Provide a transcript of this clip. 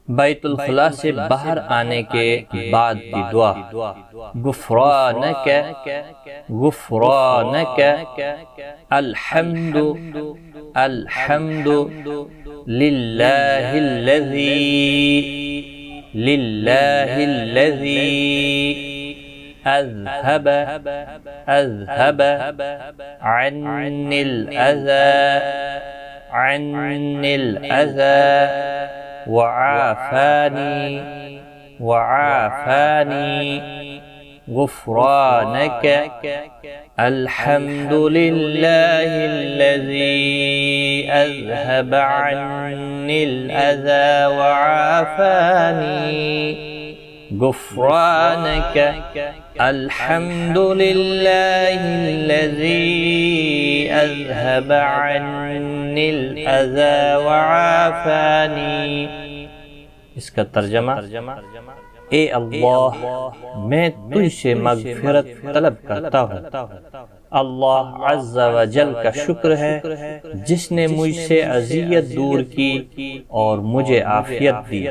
बैतुल खुला से बाहर आने के बाद की दुआ। गुफ़रानक गुफ़रानक अल्हम्दु अल्हम्दु लिल्लाहिल्लज़ी लिल्लाहिल्लज़ी अज़हब अज़हब अन्निल अज़ा अन्निल अज़ा वआफ़ानी वआफ़ानी गुफ़रानक अल्हम्दुलिल्लाहिल्लज़ी अज़हब अन्निल अज़ा वआफ़ानी गुफ़रानक अल्हम्दुलिल्लाहिल्लज़ी अज़हब अन्निल अज़ा वआफ़ानी। इसका तर्जमा, ए अल्लाह, मैं तुझसे मग़फ़िरत तलब करता हूँ। अल्लाह अज़्ज़ा व जल का शुक्र है जिसने मुझसे अज़ियत दूर की और मुझे आफ़ियत दी।